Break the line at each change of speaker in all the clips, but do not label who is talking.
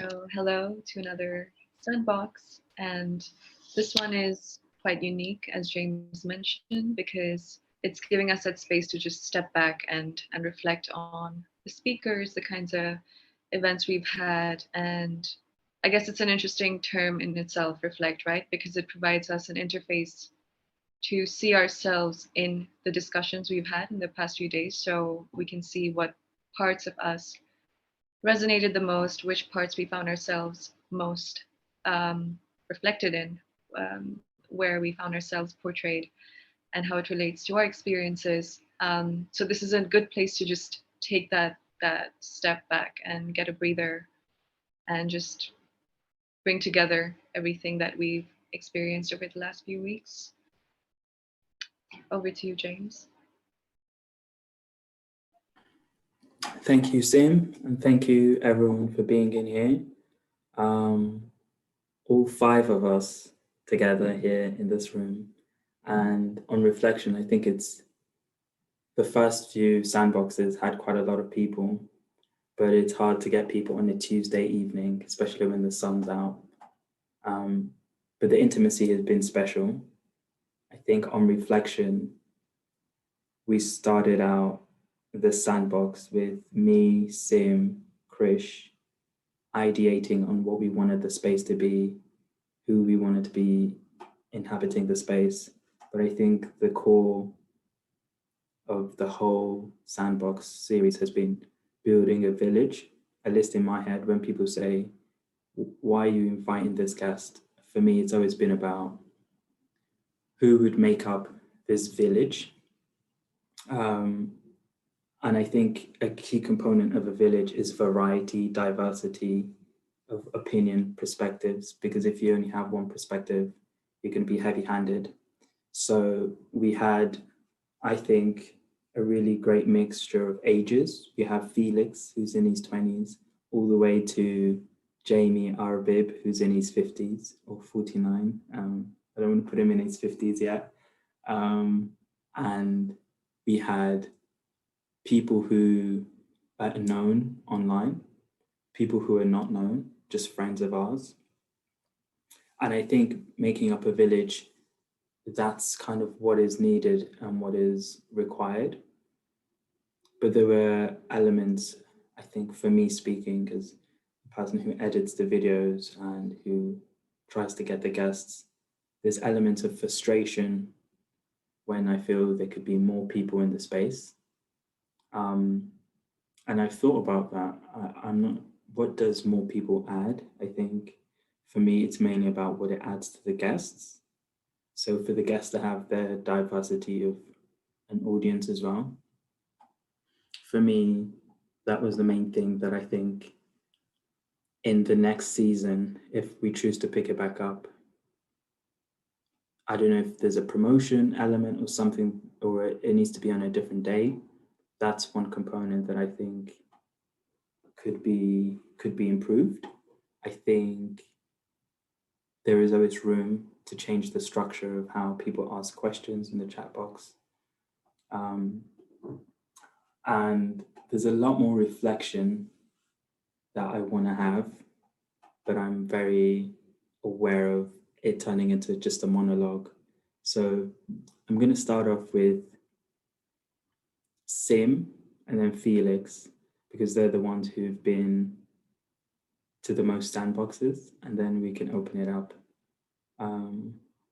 So, hello to another Sandbox, and this one is quite unique, as James mentioned, because it's giving us that space to just step back and reflect on the speakers, the kinds of events we've had, and I guess it's an interesting term in itself, reflect, right? Because it provides us an interface to see ourselves in the discussions we've had in the past few days, so we can see what parts of us resonated the most, which parts we found ourselves most reflected in, where we found ourselves portrayed, and how it relates to our experiences. So this is a good place to just take that step back and get a breather and just bring together everything that we've experienced over the last few weeks. Over to you, James.
Thank you, Sim, and thank you everyone for being in here. All five of us together here in this room. And on reflection, I think it's the first few sandboxes had quite a lot of people, but it's hard to get people on a Tuesday evening, especially when the sun's out. But the intimacy has been special. I think on reflection, we started out the sandbox with me, Sim, Krish, ideating on what we wanted the space to be, who we wanted to be inhabiting the space. But I think the core of the whole Sandbox series has been building a village. A list in my head when people say, why are you inviting this guest? For me, it's always been about who would make up this village. And I think a key component of a village is variety, diversity of opinion, perspectives, because if you only have one perspective, you can be heavy-handed. So we had, I think, a really great mixture of ages. We have Felix, who's in his 20s, all the way to Jamie Arbib, who's in his 50s or 49. I don't want to put him in his 50s yet. And we had people who are known online, people who are not known, just friends of ours. And I think making up a village, that's kind of what is needed and what is required. But there were elements, I think for me speaking, as a person who edits the videos and who tries to get the guests, there's elements of frustration when I feel there could be more people in the space. And I've thought about that. I'm not, what does more people add? I think for me, it's mainly about what it adds to the guests. So for the guests to have their diversity of an audience as well. For me, that was the main thing that I think in the next season, if we choose to pick it back up, I don't know if there's a promotion element or something, or it needs to be on a different day. That's one component that I think could be improved. I think there is always room to change the structure of how people ask questions in the chat box. And there's a lot more reflection that I want to have, but I'm very aware of it turning into just a monologue. So I'm going to start off with Sim and then Felix, because they're the ones who've been to the most sandboxes, and then we can open it up.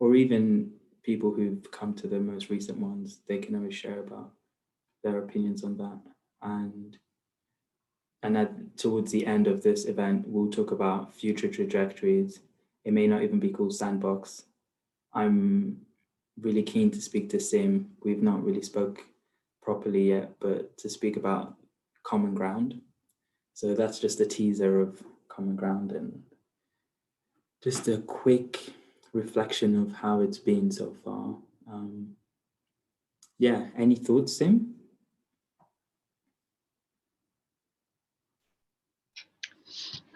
Or even people who've come to the most recent ones, they can always share about their opinions on that. And towards the end of this event, we'll talk about future trajectories. It may not even be called Sandbox. I'm really keen to speak to Sim. We've not really spoke properly yet, but to speak about common ground. So that's just a teaser of common ground and just a quick reflection of how it's been so far. Yeah, any thoughts, Sim?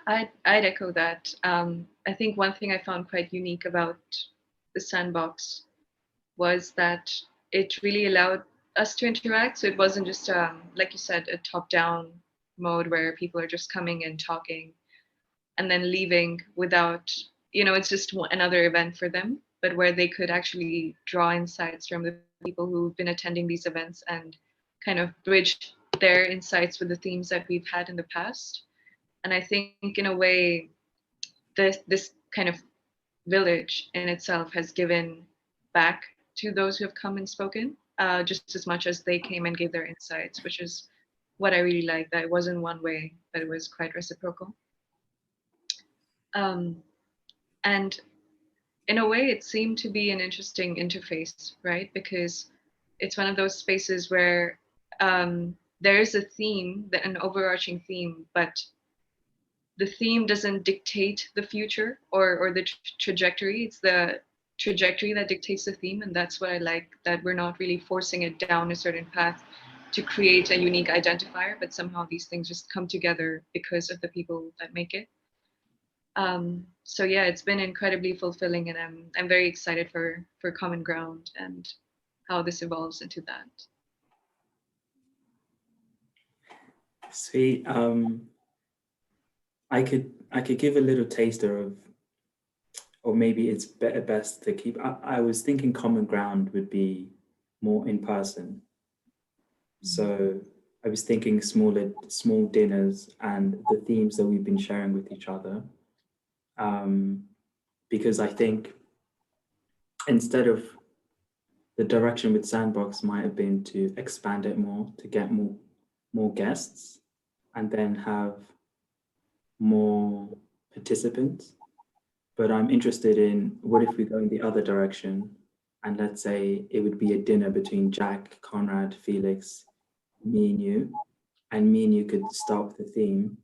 I'd echo that. I think one thing I found quite unique about the Sandbox was that it really allowed us to interact. So it wasn't just, like you said, a top-down mode where people are just coming and talking. and then leaving without, it's just another event for them, but where they could actually draw insights from the people who've been attending these events and kind of bridge their insights with the themes that we've had in the past. And I think in a way, this kind of village in itself has given back to those who have come and spoken, just as much as they came and gave their insights, which is what I really like, that it wasn't one way, but it was quite reciprocal. And in a way, it seemed to be an interesting interface, right? Because it's one of those spaces where there is a theme, an overarching theme, but the theme doesn't dictate the future or the trajectory. It's the trajectory that dictates the theme, and that's what I like, that we're not really forcing it down a certain path to create a unique identifier, but somehow these things just come together because of the people that make it. So yeah, it's been incredibly fulfilling, and I'm very excited for Common Ground and how this evolves into that.
Sweet. I could give a little taster of, or maybe it's best to keep. I was thinking Common Ground would be more in person. So I was thinking small dinners and the themes that we've been sharing with each other. Because I think instead of the direction with Sandbox might have been to expand it more, to get more guests, and then have more participants. But I'm interested in, what if we go in the other direction, and let's say it would be a dinner between Jack, Conrad, Felix, me and you could start the theme.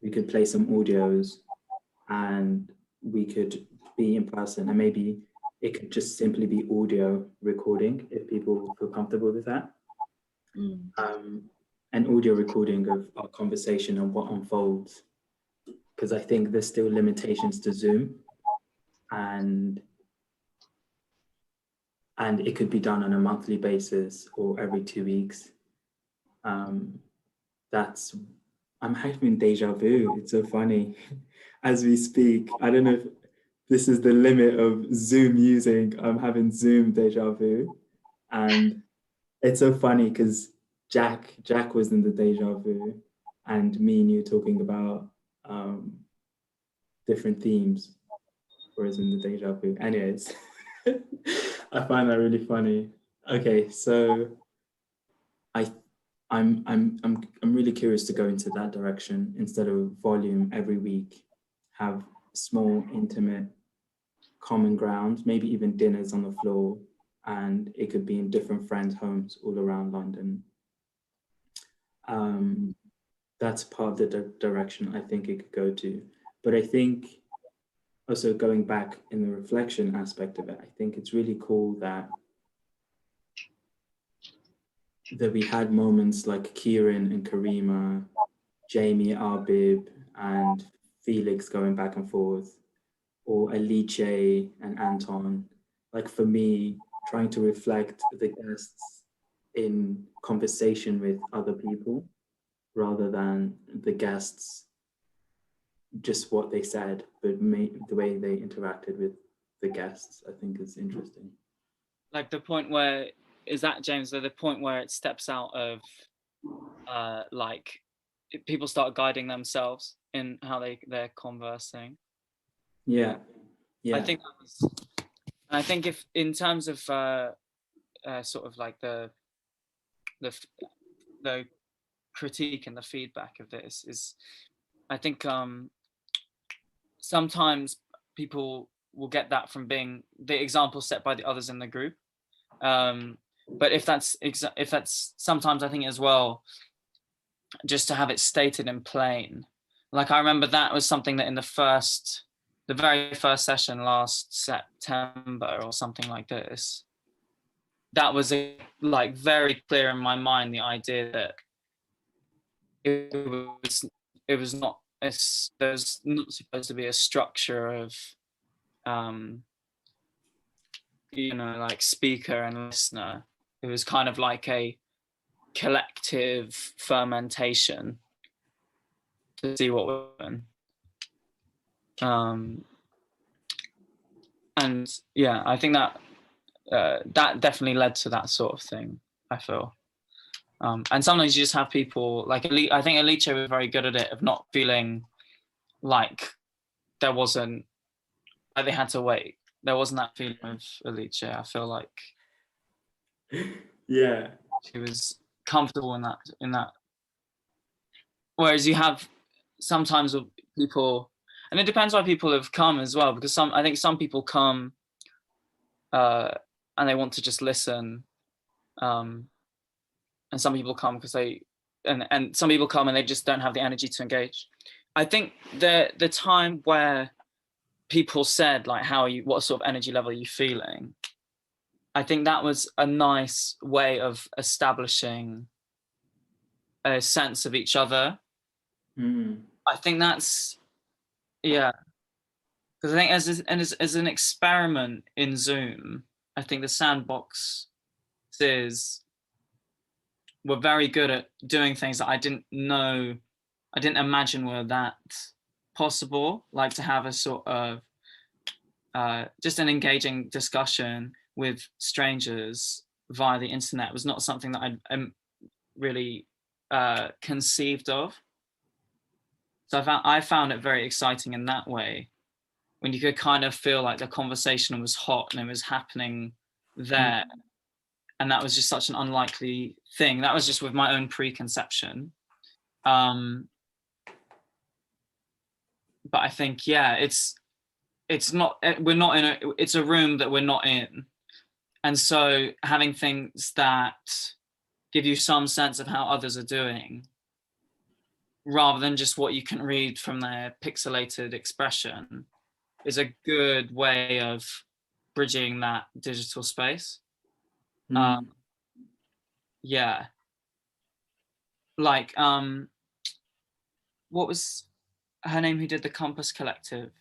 We could play some audios and we could be in person, and maybe it could just simply be audio recording if people feel comfortable with that. An audio recording of our conversation and what unfolds, because I think there's still limitations to Zoom, and it could be done on a monthly basis or every 2 weeks. I'm having deja vu. It's so funny. As we speak, I don't know if this is the limit of Zoom using. I'm having Zoom deja vu, and it's so funny because Jack was in the deja vu, and me and you talking about different themes, whereas in the deja vu. Anyways, I find that really funny. Okay, so I'm really curious to go into that direction. Instead of volume every week, have small, intimate, common ground, maybe even dinners on the floor, and it could be in different friends' homes all around London. That's part of the direction I think it could go to. But I think also going back in the reflection aspect of it, I think it's really cool that we had moments like Kieran and Karima, Jamie, Arbib, and Felix going back and forth, or Alice and Anton. Like for me, trying to reflect the guests in conversation with other people rather than the guests just what they said, but the way they interacted with the guests, I think is interesting.
Like the point where, is that James, the point where it steps out of like people start guiding themselves in how they're conversing.
Yeah.
I think if in terms of sort of like the critique and the feedback of this is, I think sometimes people will get that from being the example set by the others in the group. But if that's sometimes I think as well, just to have it stated in plain. Like I remember that was something that in the very first session last September or something like this, that was like very clear in my mind, the idea that there's not supposed to be a structure of like speaker and listener. It was kind of like a collective fermentation to see what would happen. And yeah, I think that that definitely led to that sort of thing, I feel. And sometimes you just have people like I think Alice was very good at it, of not feeling like there wasn't, like they had to wait. There wasn't that feeling of Alice. I feel like
Yeah.
she was comfortable in that. Whereas you have sometimes with people, and it depends why people have come as well, because I think some people come and they want to just listen, and some people come because and some people come and they just don't have the energy to engage. I think the time where people said like, what sort of energy level are you feeling? I think that was a nice way of establishing a sense of each other. I think that's, yeah, because I think as an experiment in Zoom, I think the sandboxes were very good at doing things that I didn't imagine were that possible, like to have a sort of just an engaging discussion with strangers via the internet was not something that I really conceived of. So I found it very exciting in that way, when you could kind of feel like the conversation was hot and it was happening there. And that was just such an unlikely thing. That was just with my own preconception. But I think, yeah, it's not, it's a room that we're not in. And so having things that give you some sense of how others are doing, rather than just what you can read from their pixelated expression, is a good way of bridging that digital space. Yeah. Like, what was her name who did the Compass Collective?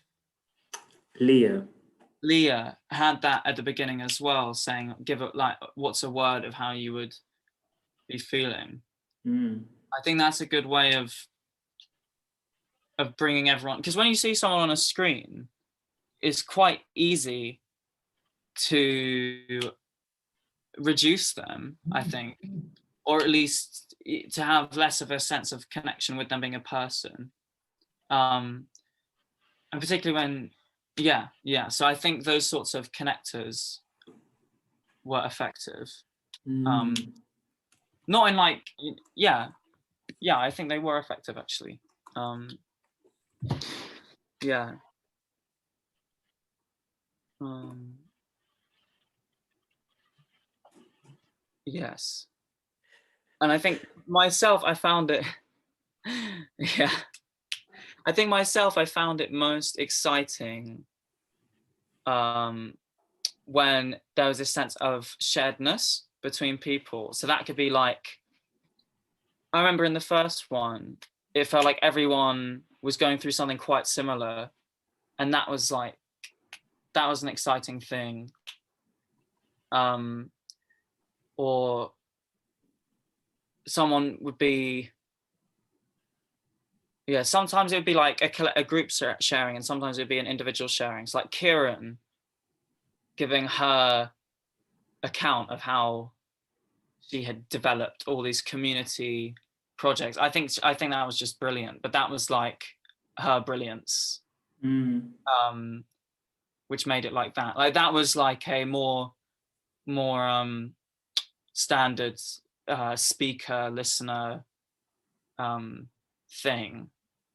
Leah had that at the beginning as well, saying, give it like, what's a word of how you would be feeling? I think that's a good way of bringing everyone, because when you see someone on a screen, it's quite easy to reduce them, I think, or at least to have less of a sense of connection with them being a person. And particularly when, yeah. So I think those sorts of connectors were effective. Not in like, yeah, I think they were effective actually. Yeah. Yes. And I think myself, I found it, yeah. I think myself, I found it most exciting when there was this sense of sharedness between people. So that could be like, I remember in the first one, it felt like everyone was going through something quite similar. And that was an exciting thing. Or someone would be, yeah, sometimes it would be like a group sharing, and sometimes it would be an individual sharing. It's like Kieran giving her account of how she had developed all these community projects. I think that was just brilliant, but that was like her brilliance, which made it like that. Like that was like a more standard speaker listener thing.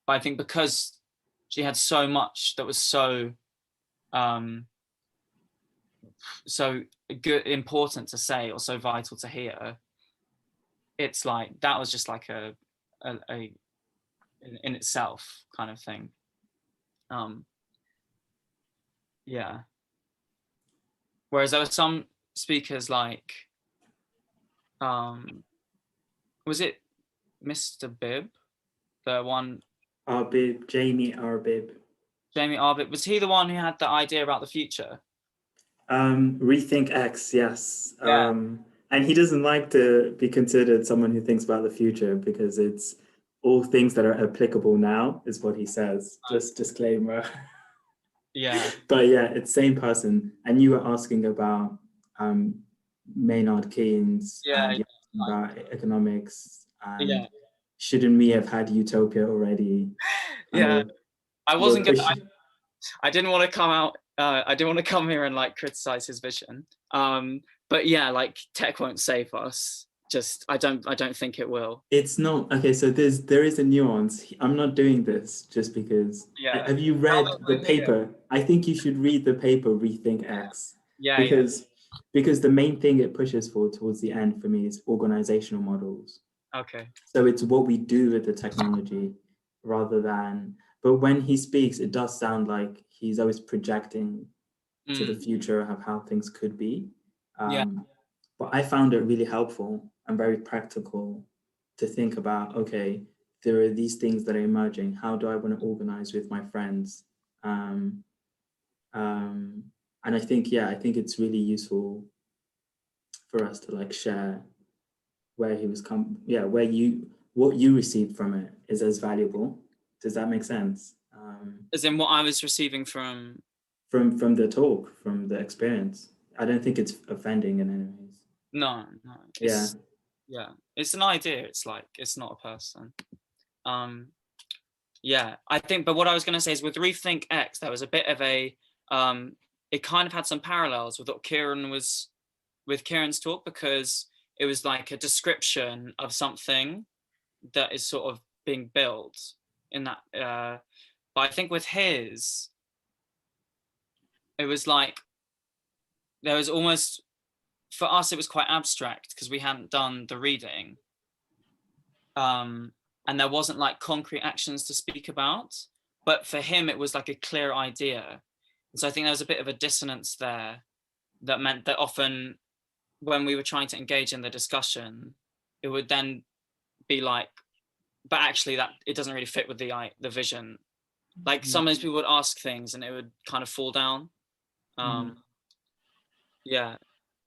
But I think because she had so much that was so good, important to say, or so vital to hear, it's like that was just like a in itself kind of thing. Yeah. Whereas there were some speakers like, was it Mr. Bibb, the one?
Arbib, Jamie Arbib.
Jamie Arbib, was he the one who had the idea about the future?
Rethink X, yes.
Yeah.
And he doesn't like to be considered someone who thinks about the future, because it's all things that are applicable now is what he says. Just disclaimer.
Yeah.
But yeah, it's same person. And you were asking about Maynard Keynes and you were asking about economics and shouldn't we have had utopia already?
I wasn't gonna. I didn't want to come out. I didn't want to come here and like criticize his vision. But yeah, like tech won't save us. Just I don't think it will.
It's not okay. So there is a nuance. I'm not doing this just because.
Yeah.
Have you read the paper? I think you should read the paper Rethink X.
Yeah.
Because the main thing it pushes for towards the end for me is organizational models.
Okay.
So it's what we do with the technology rather than. But when he speaks, it does sound like he's always projecting to the future of how things could be. But I found it really helpful and very practical to think about, okay, there are these things that are emerging. How do I want to organize with my friends? And I think it's really useful for us to like share where he was what you received from it is as valuable. Does that make sense?
As in what I was receiving from
the talk, from the experience. I don't think it's offending in any ways.
No. It's an idea. It's like it's not a person. I think. But what I was going to say is with Rethink X, there was a bit of a. It kind of had some parallels with what Kieran's talk, because it was like a description of something that is sort of being built in that. But I think with his, it was like there was almost. For us, it was quite abstract because we hadn't done the reading. And there wasn't like concrete actions to speak about. But for him, it was like a clear idea. And so I think there was a bit of a dissonance there that meant that often when we were trying to engage in the discussion, it would then be like, but actually that it doesn't really fit with the vision. Like sometimes people would ask things and it would kind of fall down.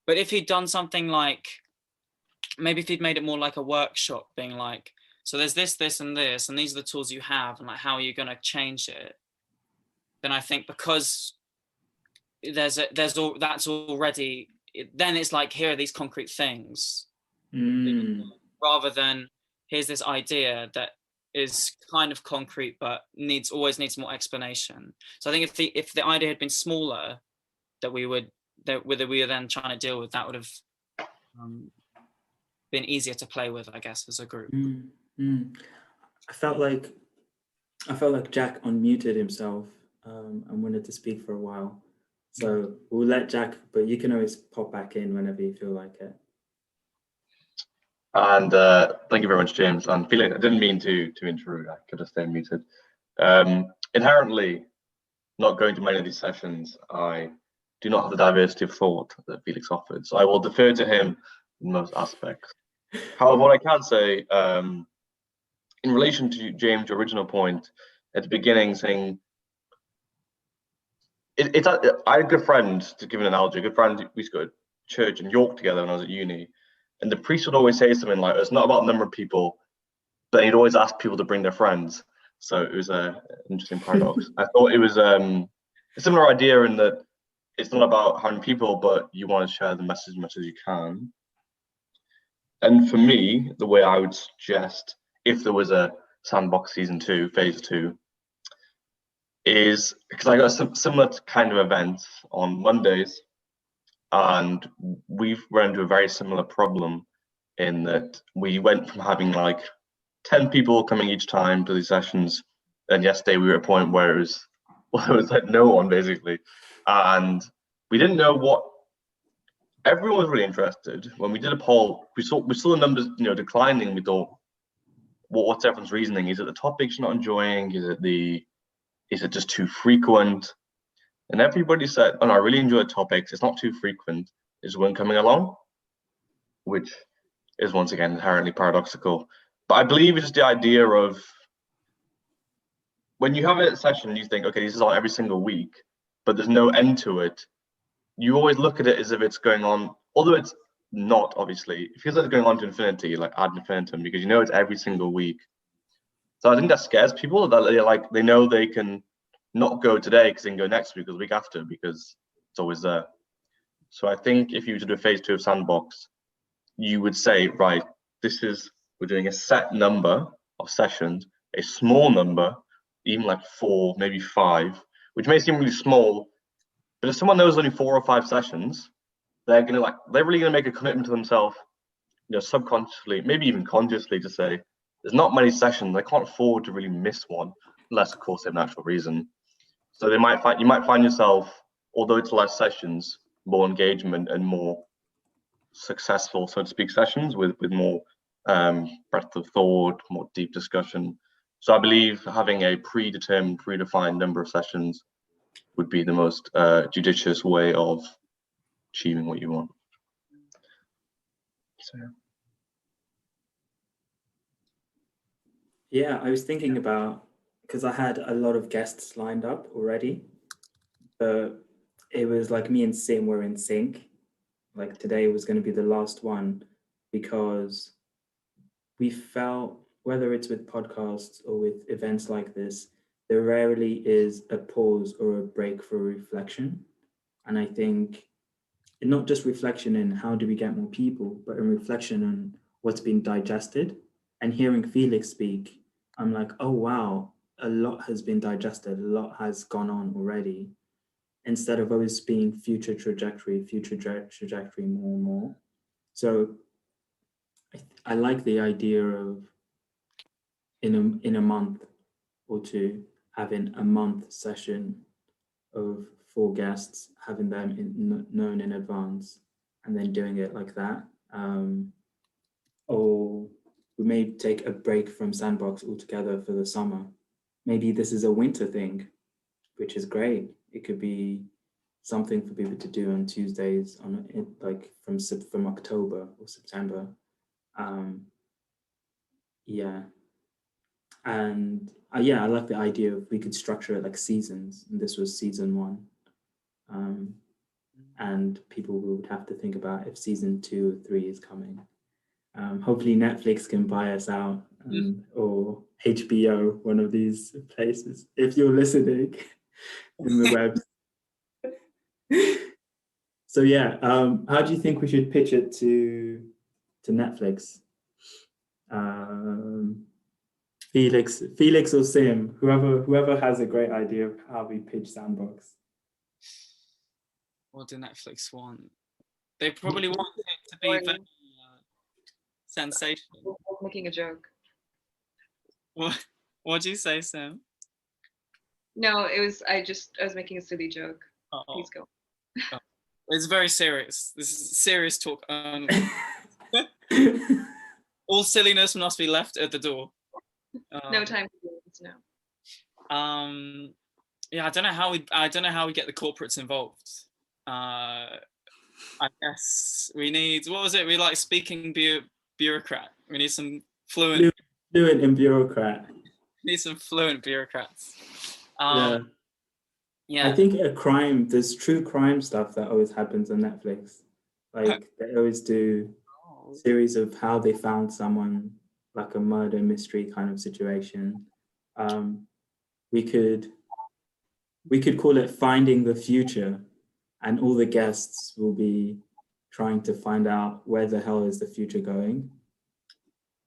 But if he'd done something like, maybe if he'd made it more like a workshop, being like, so there's this, and this, and these are the tools you have, and like, how are you going to change it? Then I think because that's already, then it's like, here are these concrete things, rather than here's this idea that is kind of concrete, but always needs more explanation. So I think if the idea had been smaller, that we were then trying to deal with, that would have been easier to play with, I guess, as a group.
I felt like Jack unmuted himself and wanted to speak for a while. So we'll let Jack, but you can always pop back in whenever you feel like it.
And thank you very much, James. And Felix, I didn't mean to intrude. I could have stayed muted. Inherently, not going to many of these sessions, I do not have the diversity of thought that Felix offered. So I will defer to him in most aspects. However, what I can say, in relation to James' original point at the beginning, saying, I had a good friend, to give an analogy, a good friend, we used to go to church in York together when I was at uni. And the priest would always say something like, it's not about the number of people, but he'd always ask people to bring their friends. So it was an interesting paradox. I thought it was a similar idea in that it's not about how many people, but you want to share the message as much as you can. And for me, the way I would suggest, if there was a Sandbox Season 2, Phase 2, is because I got a similar kind of events on Mondays, and we've run into a very similar problem in that we went from having like 10 people coming each time to these sessions, and yesterday we were at a point where it was like no one basically, and we didn't know what. Everyone was really interested. When we did a poll, we saw the numbers, declining. We thought, what's everyone's reasoning? Is it the topics you're not enjoying? Is it just too frequent? And everybody said, oh no, I really enjoy the topics. It's not too frequent. There's one coming along, which is once again inherently paradoxical. But I believe it's just the idea of when you have a session and you think, okay, this is on every single week, but there's no end to it. You always look at it as if it's going on, although it's not, obviously. It feels like it's going on to infinity, like ad infinitum, because it's every single week. So I think that scares people, that they know they can not go today because they can go next week or the week after because it's always there. So I think if you were to do a phase 2 of Sandbox, you would say, right, we're doing a set number of sessions, a small number, even like 4, maybe 5, which may seem really small, but if someone knows only 4 or 5 sessions, they're really gonna make a commitment to themselves, subconsciously, maybe even consciously, to say, there's not many sessions, I can't afford to really miss one, unless of course they have an actual reason. So you might find yourself, although it's less sessions, more engagement and more successful, so to speak, sessions with more breadth of thought, more deep discussion. So I believe having a predefined number of sessions would be the most judicious way of achieving what you want. So.
Yeah, I was thinking about, because I had a lot of guests lined up already, but it was like me and Sim were in sync. Like today was going to be the last one because we felt, whether it's with podcasts or with events like this, there rarely is a pause or a break for reflection. And I think not just reflection in how do we get more people, but in reflection on what's been digested. And hearing Felix speak, I'm like, oh, wow, a lot has been digested, a lot has gone on already, instead of always being future trajectory, more and more. So I like the idea of in a month or two, having a month session of 4 guests, having them known in advance, and then doing it like that. Or we may take a break from Sandbox altogether for the summer. Maybe this is a winter thing, which is great. It could be something for people to do on Tuesdays, from October or September. Yeah. And I like the idea of we could structure it like seasons, and this was season 1. And people would have to think about if season 2 or 3 is coming. Hopefully Netflix can buy us out, or HBO, one of these places, if you're listening in the web. So yeah, how do you think we should pitch it to Netflix? Felix or Sim, whoever has a great idea of how we pitch Sandbox.
What do Netflix want? They probably want it to be very sensational.
Making a joke.
What do you say, Sam?
No, I was making a silly joke.
Uh-oh.
Please go.
Oh. It's very serious. This is serious talk. All silliness must be left at the door.
No time for this now.
Yeah, I don't know how we get the corporates involved. I guess we need, what was it? We like speaking bureaucrat. We need some fluent
and bureaucrat.
We need some fluent bureaucrats.
Yeah. I think there's true crime stuff that always happens on Netflix. Like they always do series of how they found someone, like a murder mystery kind of situation. We could call it Finding the Future, and all the guests will be trying to find out where the hell is the future going.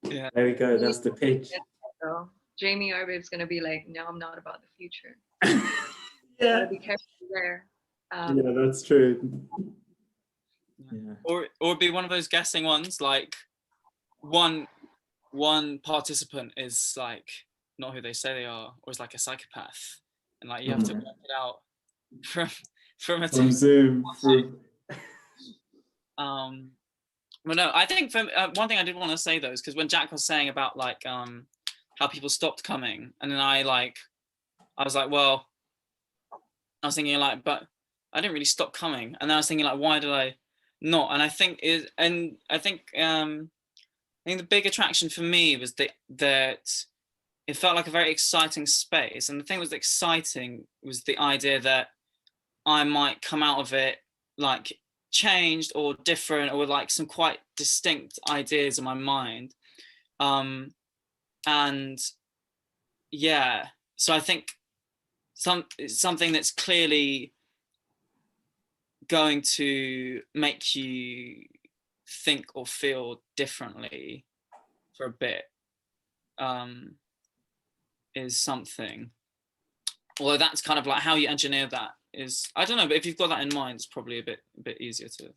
Yeah.
There we go. That's the pitch.
So Jamie Arbib's gonna be like, no, I'm not about the future.
Yeah.
Be careful there.
Yeah, that's true. Yeah.
Or be one of those guessing ones, like one participant is like not who they say they are, or is like a psychopath, and like you have to work it out from
Zoom.
Well, no, I think one thing I did want to say though is because when Jack was saying about like how people stopped coming, and then I was like, well, I was thinking like, but I didn't really stop coming, and then I was thinking like, why did I not? And I think the big attraction for me was that it felt like a very exciting space, and the thing that was exciting was the idea that I might come out of it like changed or different, or with like some quite distinct ideas in my mind, and yeah, so I think something that's clearly going to make you think or feel differently for a bit is something. Although that's kind of like how you engineer that is, I don't know, but if you've got that in mind, it's probably a bit easier to.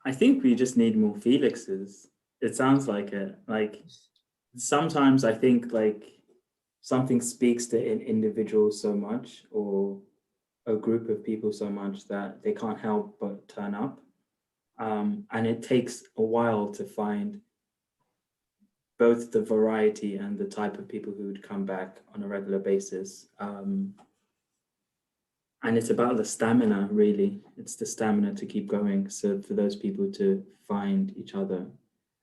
I think we just need more Felixes. It sounds like it. Like sometimes I think like something speaks to an individual so much or a group of people so much that they can't help but turn up. And it takes a while to find both the variety and the type of people who would come back on a regular basis. And it's about the stamina, really. It's the stamina to keep going. So for those people to find each other.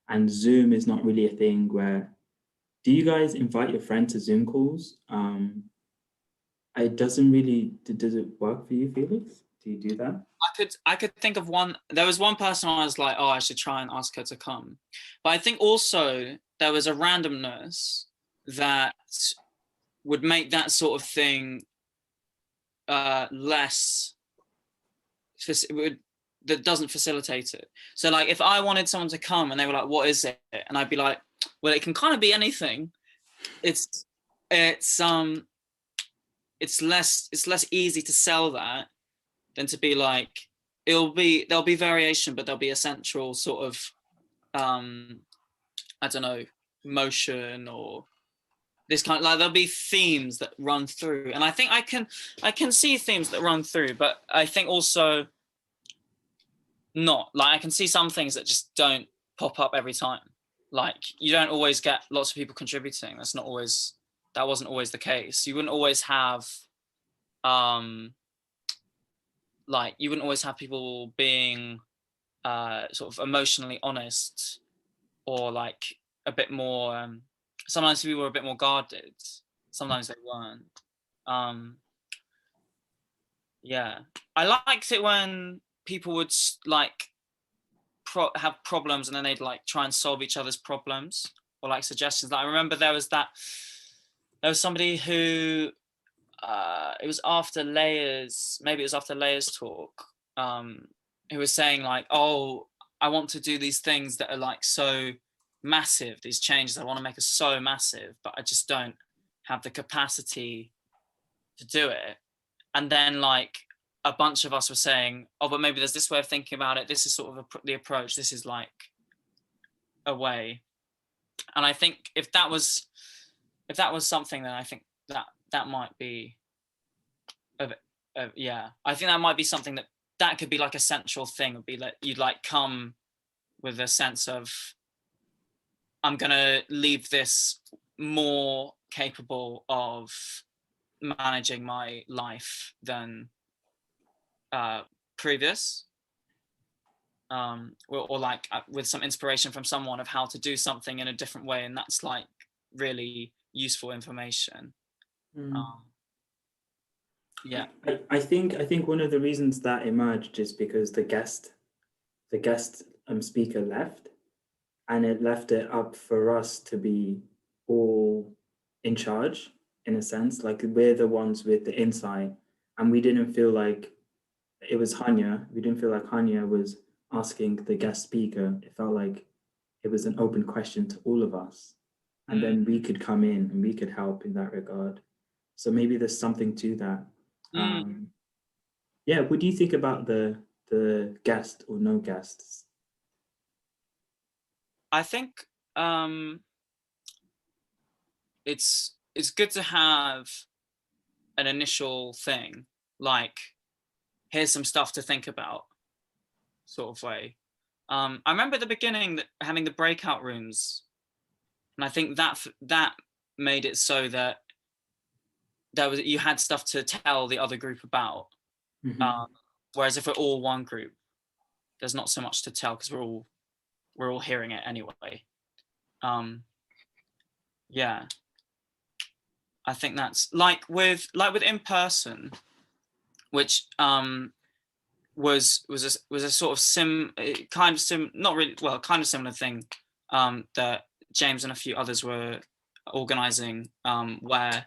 And Zoom is not really a thing where, do you guys invite your friend to Zoom calls? It doesn't really, does it work for you, Felix? Do you do that?
I could think of one. There was one person I was like, oh, I should try and ask her to come. But I think also there was a randomness that would make that sort of thing less, that doesn't facilitate it. So like if I wanted someone to come and they were like, what is it? And I'd be like, well, it can kind of be anything. It's less easy to sell that than to be like, there'll be variation, but there'll be a central sort of I don't know, motion or this kind of, like there'll be themes that run through, and I think I can see themes that run through, but I think also not, like I can see some things that just don't pop up every time. Like you don't always get lots of people contributing. That wasn't always the case. You wouldn't always have like you wouldn't always have people being sort of emotionally honest, or like a bit more sometimes people were a bit more guarded, sometimes they weren't. Yeah, I liked it when people would like have problems and then they'd like try and solve each other's problems, or like suggestions. Like, I remember there was somebody who it was after Leia's talk, who was saying like, oh, I want to do these things that are like so massive, these changes I want to make are so massive, but I just don't have the capacity to do it. And then like a bunch of us were saying, oh, but maybe there's this way of thinking about it, this is sort of the approach, this is like a way. And I think if that was something, then I think that might be yeah, I think that might be something that could be like a central thing, would be like you'd like come with a sense of, I'm gonna leave this more capable of managing my life than previous, or like with some inspiration from someone of how to do something in a different way, and that's like really useful information. Yeah,
I think one of the reasons that emerged is because the guest speaker left, and it left it up for us to be all in charge, in a sense. Like we're the ones with the insight, and we didn't feel like it was Hanya. We didn't feel like Hanya was asking the guest speaker. It felt like it was an open question to all of us, and then we could come in and we could help in that regard. So maybe there's something to that. Yeah, what do you think about the guest or no guests?
I think it's good to have an initial thing, like here's some stuff to think about, sort of way. I remember at the beginning that having the breakout rooms, and I think that made it so that you had stuff to tell the other group about. Whereas if we're all one group, there's not so much to tell because we're all hearing it anyway. Yeah, I think that's like with in person, which was a sort of kind of similar thing that James and a few others were organizing, where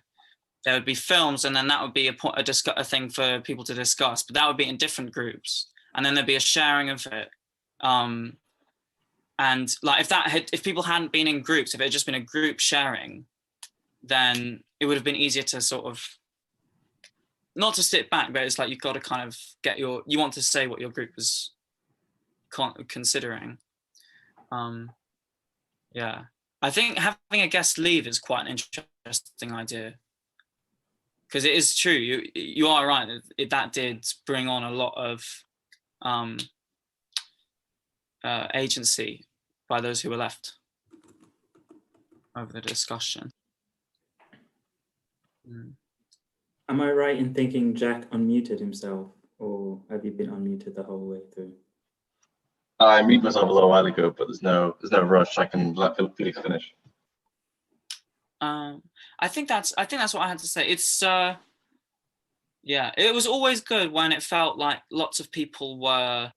there would be films, and then that would be a thing for people to discuss, but that would be in different groups, and then there'd be a sharing of it. And like if people hadn't been in groups, if it had just been a group sharing, then it would have been easier to sort of, not to sit back, but it's like you've got to kind of you want to say what your group was considering. Yeah, I think having a guest leave is quite an interesting idea, because it is true. You are right. That did bring on a lot of agency by those who were left over the discussion.
Am I right in thinking Jack unmuted himself, or have you been unmuted the whole way through?
I muted myself a little while ago, but there's no rush. I can let Felix finish.
I think that's what I had to say. It's yeah, it was always good when it felt like lots of people were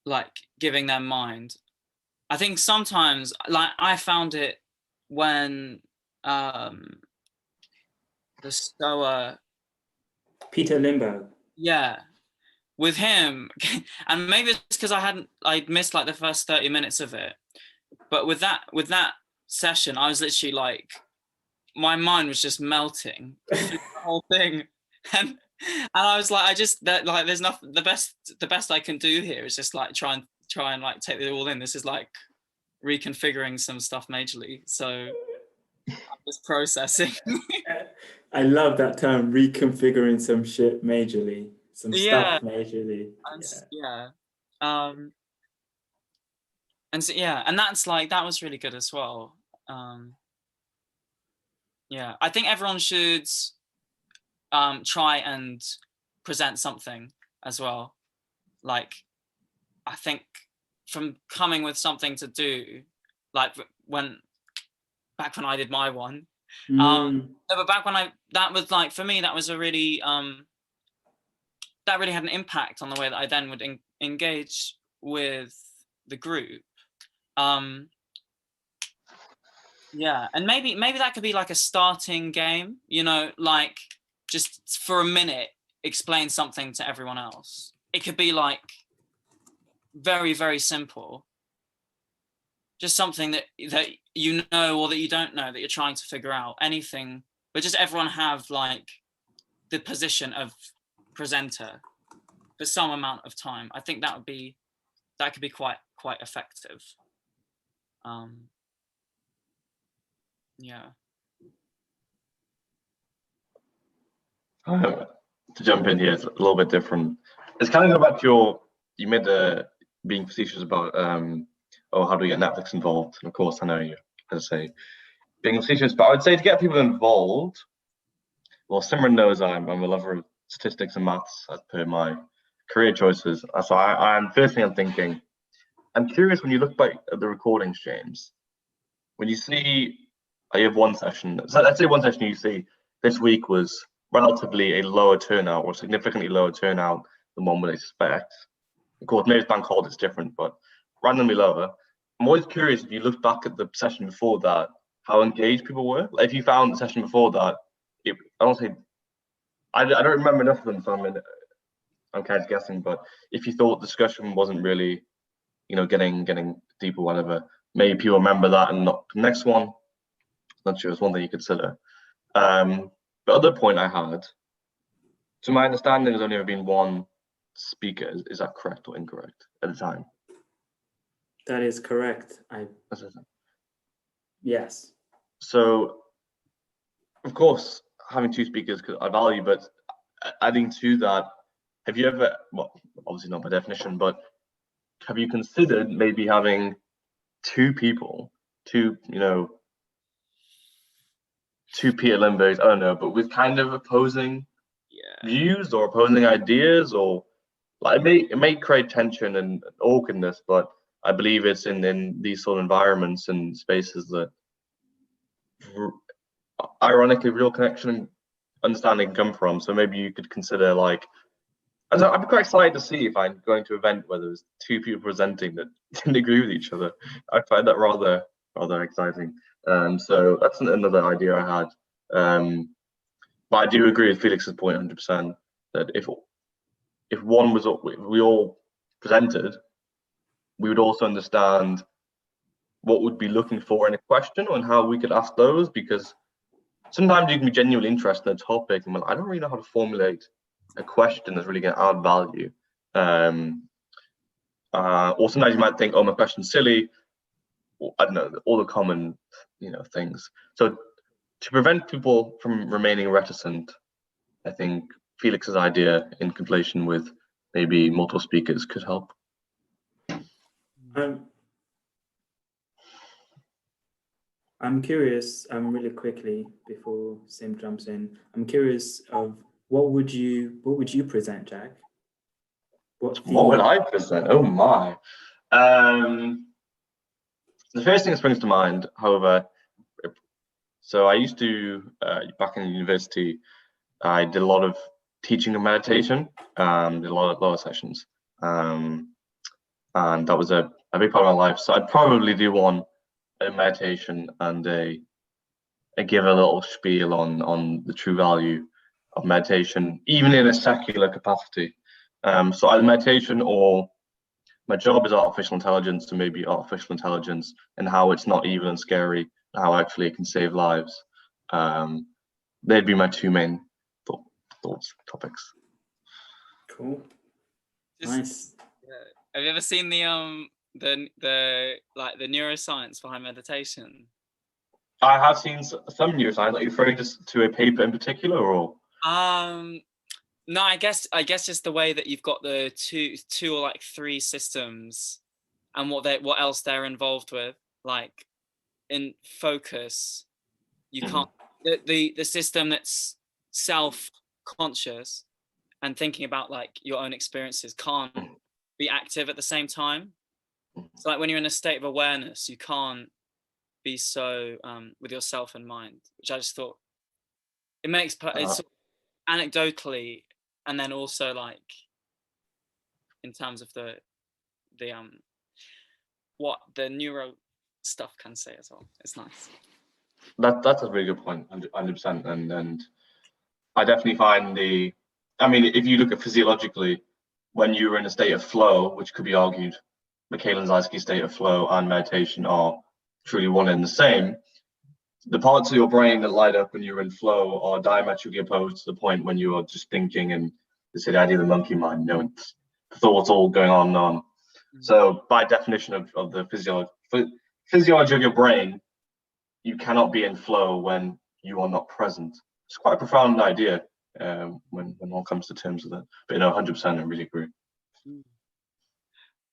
like giving their mind. I think sometimes, like, I found it when the stoa
Peter Limberg.
Yeah, with him, and maybe it's because I'd missed like the first 30 minutes of it, but with that session, I was literally like, my mind was just melting through the whole thing, and I was like, there's nothing. The best I can do here is just like try and like take it all in. This is like reconfiguring some stuff majorly, so I'm just processing.
I love that term, reconfiguring some shit majorly, some stuff majorly.
And so and that's like, that was really good as well. Yeah, I think everyone should try and present something as well. Like, I think from coming with something to do, like back when I did my one, but back when that was like, for me, that was a really that really had an impact on the way that I then would engage with the group. Yeah, and maybe that could be like a starting game, you know, like just for a minute explain something to everyone else. It could be like very, very simple, just something that you know or that you don't know, that you're trying to figure out, anything, but just everyone have like the position of presenter for some amount of time. I think that could be quite effective. Yeah.
To jump in here, it's a little bit different. It's kind of go back to you made the being facetious about how do we get Netflix involved? And of course, I know you, as I say, being facetious, but I would say to get people involved. Well, Simran knows I'm a lover of statistics and maths as per my career choices. So I'm first thing I'm thinking. I'm curious, when you look back at the recordings, James, when you see you have one session, so let's say one session you see this week was relatively a lower turnout, or significantly lower turnout than one would expect. Of course, maybe it's bank holiday, it's different, but randomly lower. I'm always curious, if you look back at the session before that, how engaged people were. Like, if you found the session before that, I don't remember enough of them, so I'm kind of guessing. But if you thought the discussion wasn't really, getting deep or whatever, maybe people remember that and not the next one. Not sure, it's one thing you consider. The other point I had, to my understanding, there's only ever been one speaker. Is that correct or incorrect at the time?
That is correct. Yes.
So, of course, having two speakers I value, but adding to that, have you ever, well, obviously not by definition, but have you considered maybe having two people, two Peter Limbergs, I don't know, but with kind of opposing views or opposing ideas, or like it may create tension and awkwardness, but I believe it's in these sort of environments and spaces that ironically real connection and understanding come from. So maybe you could consider like I'd be quite excited to see if I'm going to an event where there's two people presenting that didn't agree with each other. I find that rather exciting. So that's another idea I had. But I do agree with Felix's point 100% that if one was we all presented, we would also understand what we'd be looking for in a question and how we could ask those, because sometimes you can be genuinely interested in a topic and I don't really know how to formulate a question that's really going to add value. Or sometimes you might think, oh, my question's silly. Or, I don't know, all the common, things. So to prevent people from remaining reticent, I think Felix's idea in conflation with maybe multiple speakers could help.
I'm curious, really quickly before Sim jumps in, I'm curious of what would you present, Jack?
What would I present? Oh my. The first thing that springs to mind, however, so I used to, back in university, I did a lot of teaching of meditation, did a lot of sessions. And that was a big part of my life. So I'd probably do one a meditation and give a little spiel on the true value of meditation, even in a secular capacity. So either meditation or my job is artificial intelligence, so maybe artificial intelligence and how it's not evil and scary, how actually it can save lives. They'd be my two main topics.
Cool. Nice.
Have you ever seen the neuroscience behind meditation?
I have seen some neuroscience. Are you referring to a paper in particular, or?
No, I guess just the way that you've got the two or like three systems, and what else they're involved with. Like in focus, you can't the system that's self-conscious and thinking about like your own experiences can't be active at the same time. So like when you're in a state of awareness, you can't be so with yourself in mind, which I just thought it makes it's sort of anecdotally, and then also like in terms of the what the neuro stuff can say as well. It's nice.
That's a very good point, 100%. And I definitely find if you look at physiologically, when you're in a state of flow, which could be argued, Michael-Anxiety state of flow and meditation are truly one and the same. The parts of your brain that light up when you're in flow are diametrically opposed to the point when you are just thinking, and the idea of the monkey mind, the thoughts all going on and on. Mm-hmm. So by definition of the physiology of your brain, you cannot be in flow when you are not present. It's quite a profound idea when one comes to terms with it. But 100%, I really agree.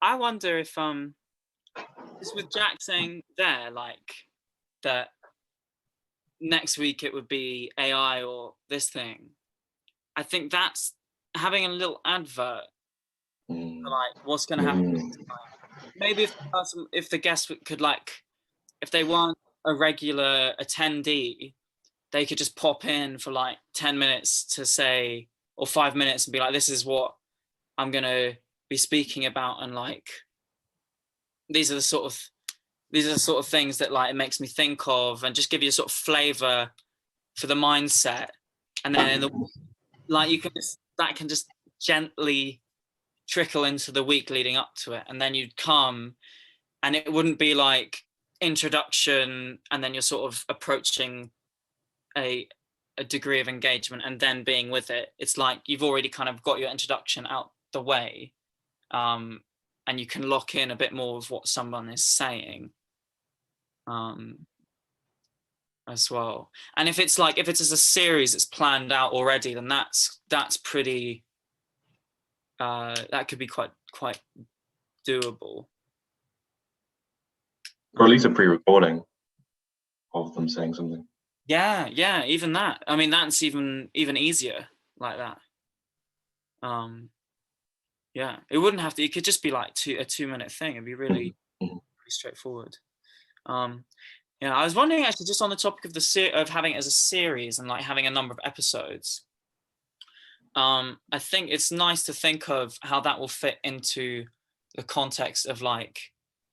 I wonder if just with Jack saying there, like that next week it would be AI or this thing. I think that's having a little advert for like what's going to happen. Maybe if the guest could if they weren't a regular attendee, they could just pop in for like 10 minutes to say, or 5 minutes, and be like, this is what I'm going to be speaking about, and like these are the sort of things that like it makes me think of, and just give you a sort of flavor for the mindset, and then that can just gently trickle into the week leading up to it, and then you'd come, and it wouldn't be like introduction and then you're sort of approaching a degree of engagement and then being with it. It's like you've already kind of got your introduction out the way, and you can lock in a bit more of what someone is saying as well. And if it's as a series that's planned out already, then that's pretty that could be quite doable.
Or at least a pre-recording of them saying something.
Yeah, even that. I mean, that's even easier like that. Yeah, it wouldn't have to. It could just be like a 2-minute thing. It'd be really straightforward. Yeah, I was wondering actually, just on the topic of of having it as a series and like having a number of episodes. I think it's nice to think of how that will fit into the context of like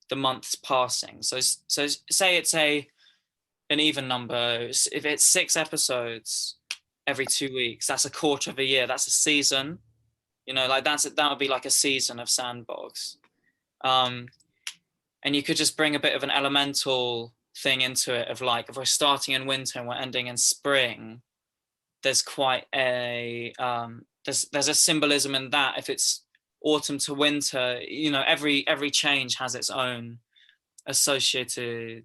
the months passing. So say it's an even number. If it's 6 episodes every 2 weeks, that's a quarter of a year. That's a season. You know, like that would be like a season of Sandbox. And you could just bring a bit of an elemental thing into it of like, if we're starting in winter and we're ending in spring, there's quite a there's a symbolism in that. If it's autumn to winter, you know, every change has its own associated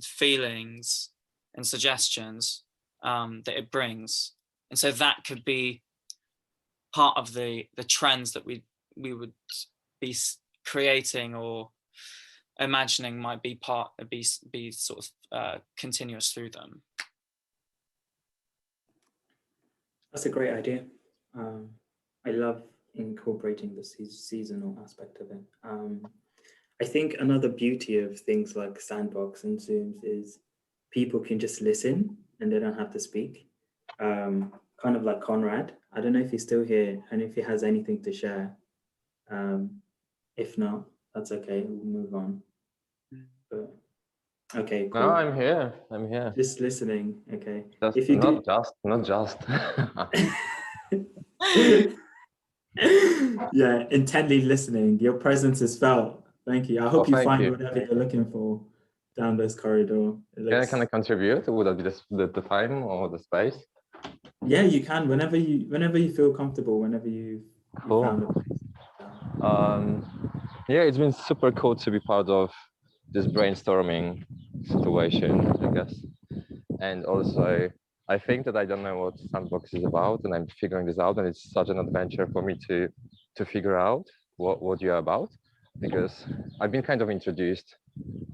feelings and suggestions that it brings, and so that could be part of the trends that we would be creating or imagining might be sort of continuous through them.
That's a great idea. I love incorporating the seasonal aspect of it. I think another beauty of things like Sandbox and Zooms is people can just listen and they don't have to speak. Kind of like Conrad. I don't know if he's still here and if he has anything to share. If not, that's okay. We'll move on. But, okay, cool.
No, I'm here. I'm here.
Just listening. Okay.
Just,
if you
not just.
Yeah, intently listening. Your presence is felt. Thank you. I hope you find whatever you're looking for down this corridor.
Can I contribute? Would that be the time or the space?
Yeah, you can. Whenever you feel comfortable. Whenever you found a place.
Yeah, it's been super cool to be part of this brainstorming situation, I guess. And also, I think that I don't know what Sandbox is about, and I'm figuring this out, and it's such an adventure for me to figure out what you're about, because I've been kind of introduced,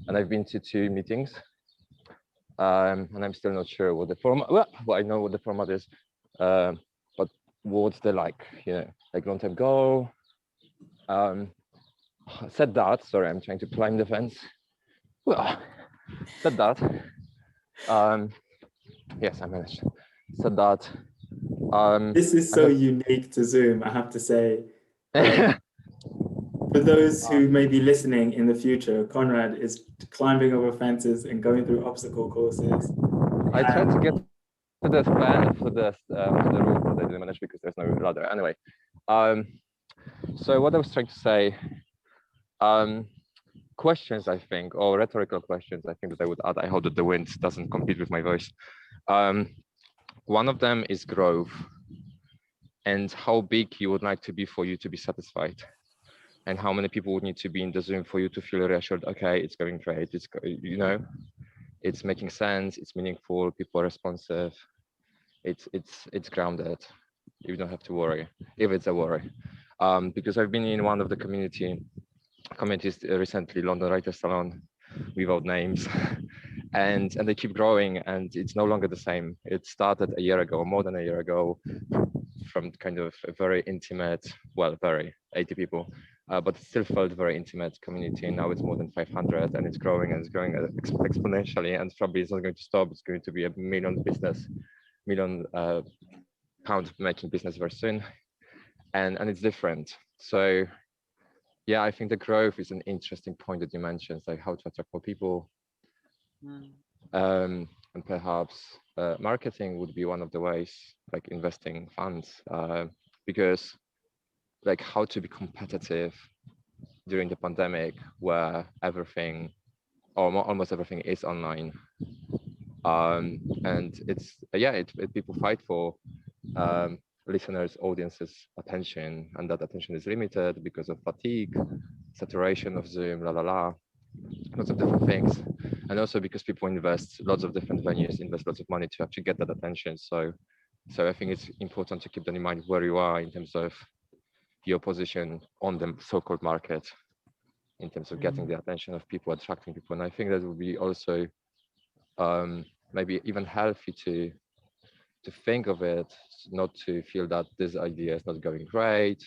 and I've been to 2 meetings, and I'm still not sure what the format. Well, I know what the format is, but what's the like long time goal? Said that. Sorry, I'm trying to climb the fence. Well, said that. Yes, I managed. Said that.
This is so unique to Zoom, I have to say. For those who may be listening in the future, Conrad is climbing over fences and going through obstacle courses.
I tried to get to the fan for the roof, but I didn't manage because there's no ladder. Anyway, so what I was trying to say, questions, I think, or rhetorical questions, I think that I would add. I hope that the wind doesn't compete with my voice. One of them is growth, and how big you would like to be for you to be satisfied, and how many people would need to be in the Zoom for you to feel reassured. Okay, it's going great. It's it's making sense. It's meaningful. People are responsive. It's grounded. You don't have to worry if it's a worry, because I've been in one of the communities recently, London Writers Salon, without names, and they keep growing, and it's no longer the same. It started a year ago, more than a year ago, from kind of a very intimate, well, very 80 people, but it still felt very intimate community. Now it's more than 500, and it's growing exponentially, and probably it's not going to stop. It's going to be a million pound making business very soon, and it's different. So yeah, I think the growth is an interesting point that you mentioned, like how to attract more people. And perhaps marketing would be one of the ways, like investing funds, because like how to be competitive during the pandemic where everything or almost everything is online. And it's people fight for listeners, audiences' attention, and that attention is limited because of fatigue, saturation of Zoom, lots of different things, and also because people invest lots of different venues, invest lots of money to actually get that attention. So I think it's important to keep that in mind where you are in terms of your position on the so-called market, in terms of getting the attention of people, attracting people. And I think that would be also maybe even healthy to think of it, not to feel that this idea is not going great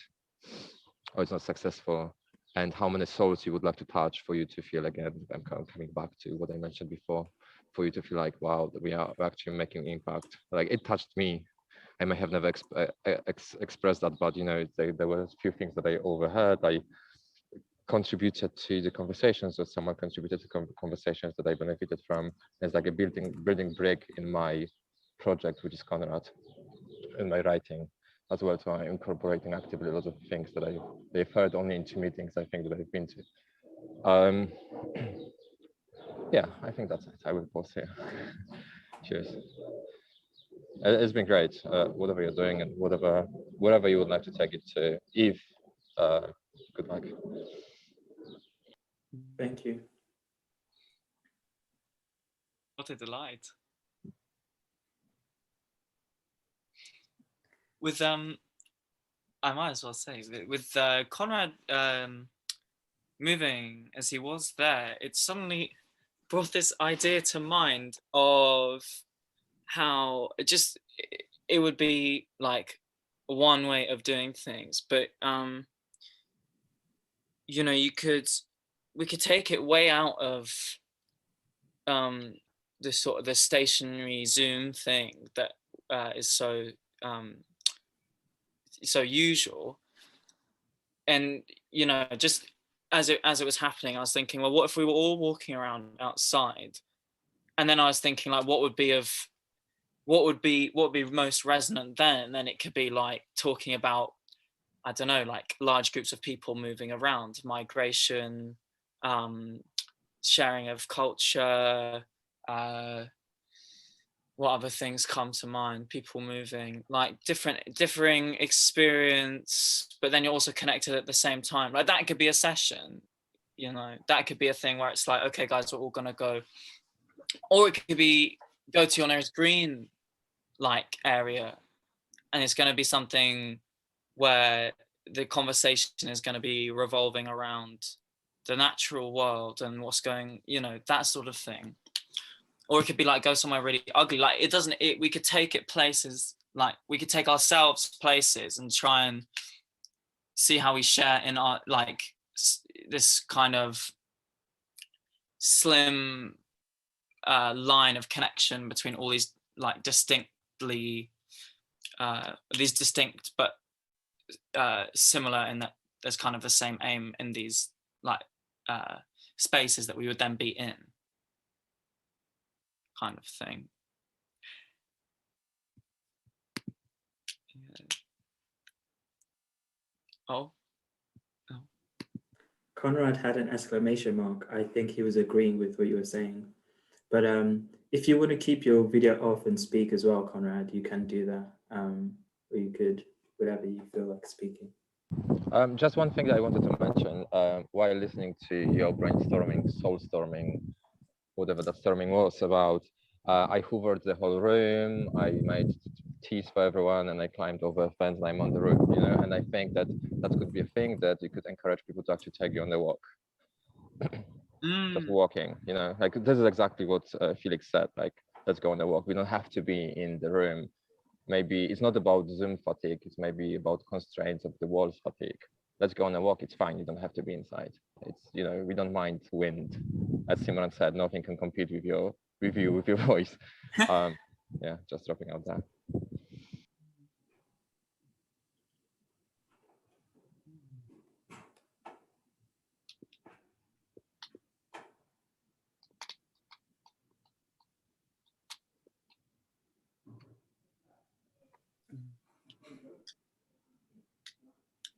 or it's not successful, and how many souls you would like to touch for you to feel, again, I'm coming back to what I mentioned before, for you to feel like, wow, we are actually making impact. Like it touched me, I may have never expressed that, but there were a few things that I overheard. I contributed to the conversations, or someone contributed to conversations that I benefited from. It's like a building brick in my project, which is Conrad, in my writing as well. So I'm incorporating actively a lot of things that they've heard only in 2 meetings, I think, that I've been to. Yeah, I think that's it. I will pause here. Cheers. It's been great, whatever you're doing and whatever you would like to take it to. Eve, good luck.
Thank you.
What a delight. With I might as well say, with Conrad moving as he was there, it suddenly brought this idea to mind of how it would be like one way of doing things, but we could take it way out of the sort of the stationary Zoom thing that is so usual. And just as it was happening, I was thinking, well, what if we were all walking around outside? And then I was thinking, like, what would be most resonant then? And then it could be like talking about, I don't know, like large groups of people moving around, migration, sharing of culture, what other things come to mind? People moving, like differing experience, but then you're also connected at the same time. Like that could be a session, that could be a thing where it's like, okay, guys, we're all gonna go. Or it could be go to your nearest green like area, and it's gonna be something where the conversation is gonna be revolving around the natural world and what's going, that sort of thing. Or it could be like go somewhere really ugly. Like we could take it places, like we could take ourselves places and try and see how we share in our, like this kind of slim line of connection between all these like distinct but similar in that there's kind of the same aim in these like spaces that we would then be in, kind of thing. Oh.
Conrad had an exclamation mark. I think he was agreeing with what you were saying. But if you want to keep your video off and speak as well, Conrad, you can do that. Or you could, whatever you feel like speaking.
Just one thing that I wanted to mention while listening to your brainstorming, soul storming, whatever that storming was about. I hoovered the whole room. I made teas for everyone, and I climbed over a fence. And I'm on the roof, And I think that could be a thing that you could encourage people to actually take you on the walk. Just walking, like this is exactly what Felix said. Like, let's go on a walk. We don't have to be in the room. Maybe it's not about Zoom fatigue. It's maybe about constraints of the walls fatigue. Let's go on a walk. It's fine. You don't have to be inside. It's we don't mind wind. As Simran said, nothing can compete with your voice. Yeah, just dropping out that.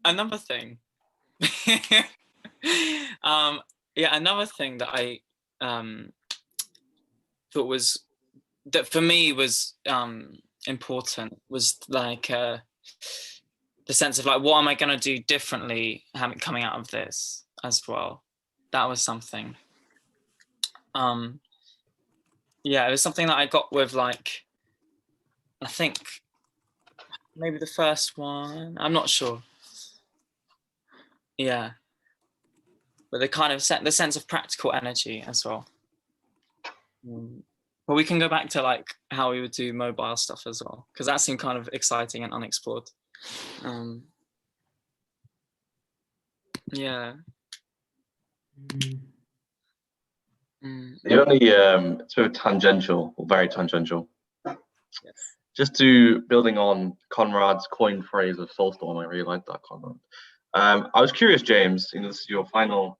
Another thing. Another thing that I thought was that for me was important was like the sense of like, what am I going to do differently coming out of this as well? That was something. It was something that I got with like, I think maybe the first one. I'm not sure. Yeah, but the kind of the sense of practical energy as well. But we can go back to like how we would do mobile stuff as well, because that seemed kind of exciting and unexplored. Yeah.
The only it's very tangential, or very tangential.
Yes.
just to building on Conrad's coined phrase of Soulstorm, I really like that, Conrad. I was curious, James, this is your final,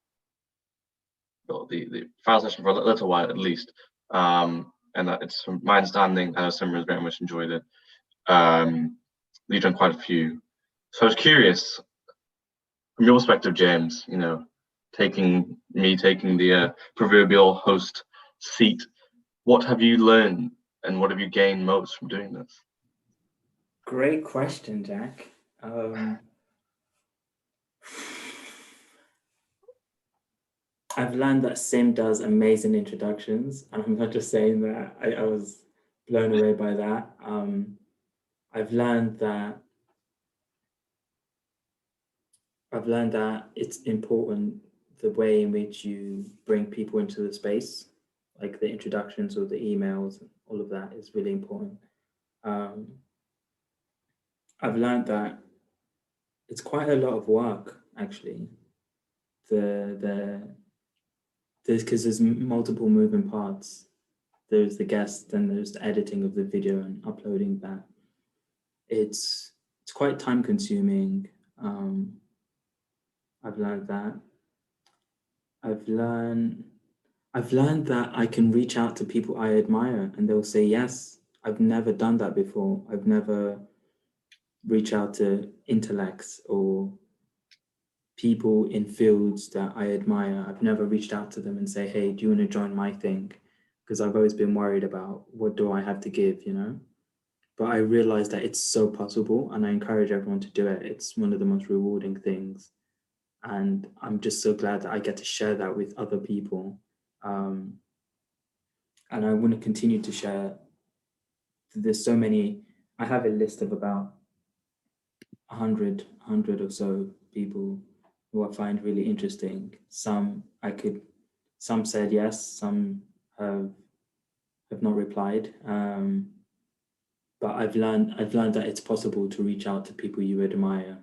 well, the final session for a little while at least. And that it's from my understanding, I know Simran has very much enjoyed it. You've done quite a few. So I was curious, from your perspective, James, taking the proverbial host seat, what have you learned and what have you gained most from doing this?
Great question, Jack. I've learned that Sim does amazing introductions, and I'm not just saying that. I was blown away by that. I've learned that it's important the way in which you bring people into the space, like the introductions or the emails, all of that is really important. I've learned that it's quite a lot of work, actually. Because there's multiple moving parts. There's the guest, then there's the editing of the video and uploading that. It's quite time consuming. I've learned that. I've learned that I can reach out to people I admire and they'll say yes. I've never done that before. I've never reached out to intellects or people in fields that I admire. I've never reached out to them and say, hey, do you want to join my thing? Because I've always been worried about what do I have to give, But I realized that it's so possible and I encourage everyone to do it. It's one of the most rewarding things. And I'm just so glad that I get to share that with other people. And I want to continue to share. There's so many, I have a list of about 100 or so people who I find really interesting. Some said yes, some have not replied. But I've learned that it's possible to reach out to people you admire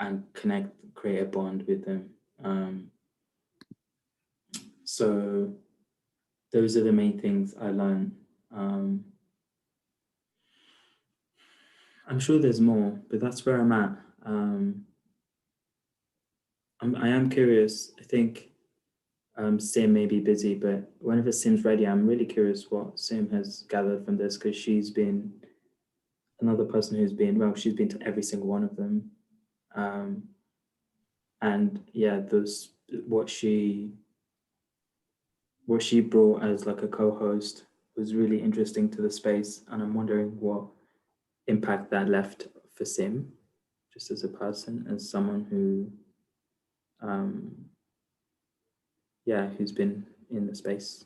and connect, create a bond with them. So those are the main things I learned. I'm sure there's more, but that's where I'm at. I am curious. I think Sim may be busy, but whenever Sim's ready, I'm really curious what Sim has gathered from this, because she's been another person who's been, she's been to every single one of them. And yeah, what she brought as like a co-host was really interesting to the space. And I'm wondering what impact that left for Sim, just as a person, as someone who, who's been in the space.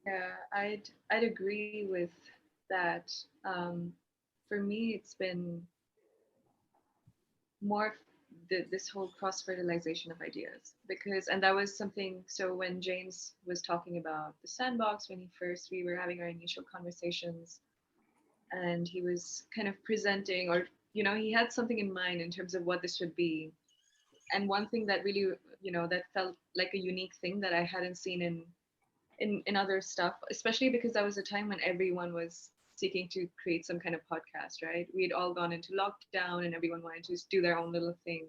Yeah, I'd agree with that. For me, it's been more this whole cross-fertilization of ideas, and that was something. So when James was talking about the sandbox, when we were having our initial conversations, and he was kind of presenting, or he had something in mind in terms of what this would be. And one thing that really, that felt like a unique thing that I hadn't seen in other stuff, especially because that was a time when everyone was seeking to create some kind of podcast, right? We had all gone into lockdown and everyone wanted to do their own little thing.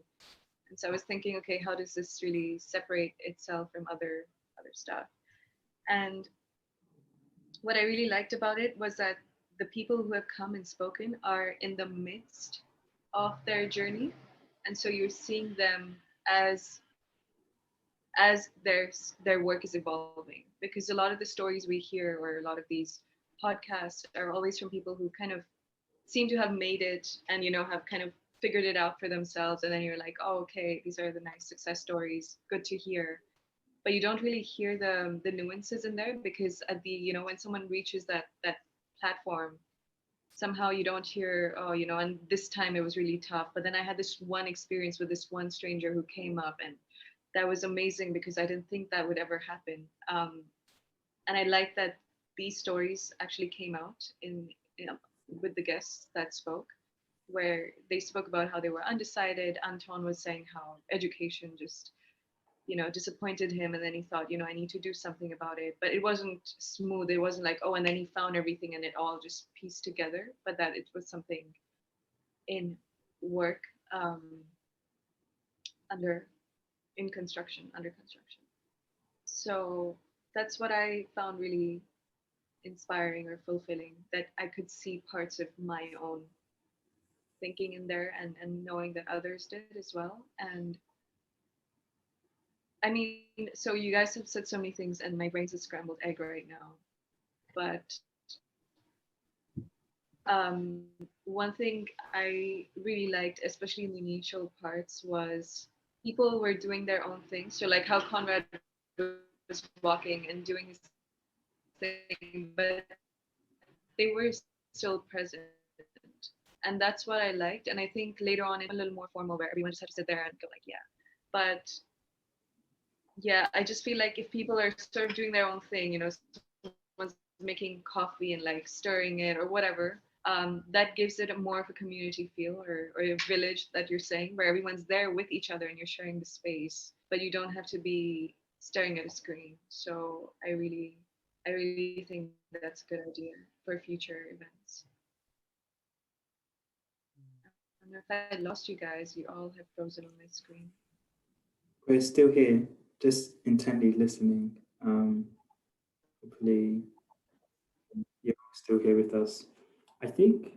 And so I was thinking, okay, how does this really separate itself from other stuff? And what I really liked about it was that the people who have come and spoken are in the midst of their journey. And so you're seeing them as their work is evolving, because a lot of the stories we hear, or a lot of these podcasts, are always from people who kind of seem to have made it and have kind of figured it out for themselves, and then you're like, oh, okay, these are the nice success stories, good to hear. But you don't really hear the nuances in there, because at the when someone reaches that platform, somehow you don't hear, oh, and this time it was really tough, but then I had this one experience with this one stranger who came up, and that was amazing because I didn't think that would ever happen. And I like that these stories actually came out with the guests that spoke, where they spoke about how they were undecided. Anton was saying how education just disappointed him, and then he thought, I need to do something about it. But it wasn't smooth. It wasn't like, oh, and then he found everything and it all just pieced together, but that it was something in work, under construction. So that's what I found really inspiring or fulfilling, that I could see parts of my own thinking in there, and knowing that others did as well. And I mean, so you guys have said so many things, and my brain's a scrambled egg right now. But one thing I really liked, especially in the initial parts, was people were doing their own thing. So like how Conrad was walking and doing his thing, but they were still present. And that's what I liked. And I think later on, it's a little more formal, where everyone just had to sit there and go like, yeah. But yeah, I just feel like if people are sort of doing their own thing, someone's making coffee and like stirring it or whatever, that gives it more of a community feel, or a village that you're saying, where everyone's there with each other and you're sharing the space, but you don't have to be staring at a screen. So I really think that's a good idea for future events. I don't know if I lost you guys. You all have frozen on my screen.
We're still here, just intently listening. Hopefully you're still here with us. I think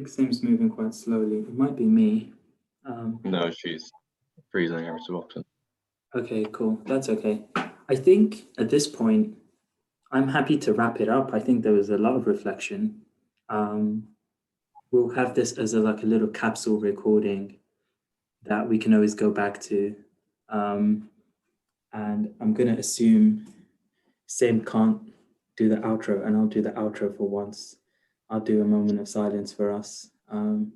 Sam's moving quite slowly. It might be me.
No, she's freezing every so often.
Okay, cool. That's okay. I think at this point, I'm happy to wrap it up. I think there was a lot of reflection. We'll have this as a little capsule recording that we can always go back to. And I'm going to assume Sam can't do the outro, and I'll do the outro for once. I'll do a moment of silence for us. And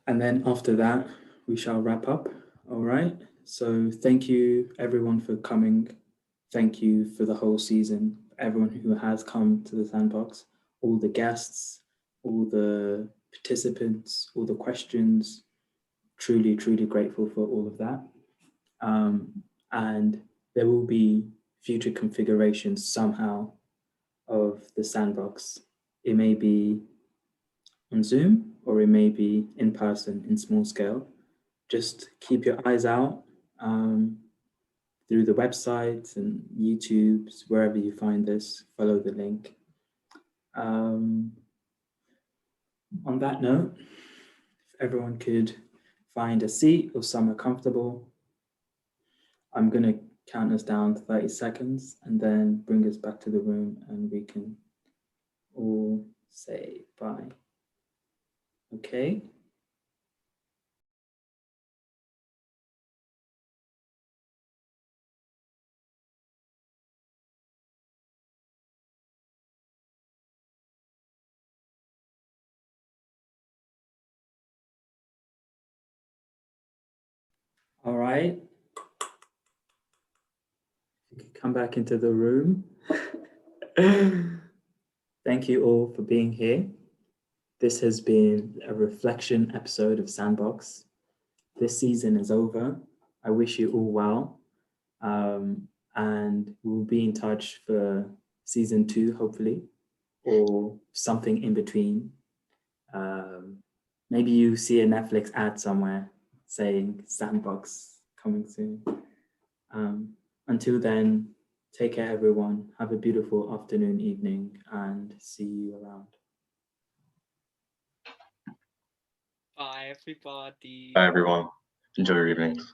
then after that, we shall wrap up. All right. So thank you everyone for coming. Thank you for the whole season, everyone who has come to the Sandbox, all the guests, all the participants, all the questions. Truly, truly grateful for all of that. And there will be future configurations somehow of the Sandbox. It may be on Zoom, or it may be in person in small scale. Just keep your eyes out through the websites and YouTubes, wherever you find this, follow the link. On that note, if everyone could find a seat or somewhere comfortable, I'm going to count us down to 30 seconds and then bring us back to the room, and we can all say bye. Okay. All right. You can come back into the room. Thank you all for being here. This has been a reflection episode of Sandbox. This season is over. I wish you all well. And we'll be in touch for season 2, hopefully, or something in between. Maybe you see a Netflix ad somewhere saying Sandbox coming soon. Until then, take care, everyone. Have a beautiful afternoon, evening, and see you around.
Bye, everybody.
Bye, everyone. Enjoy your evenings.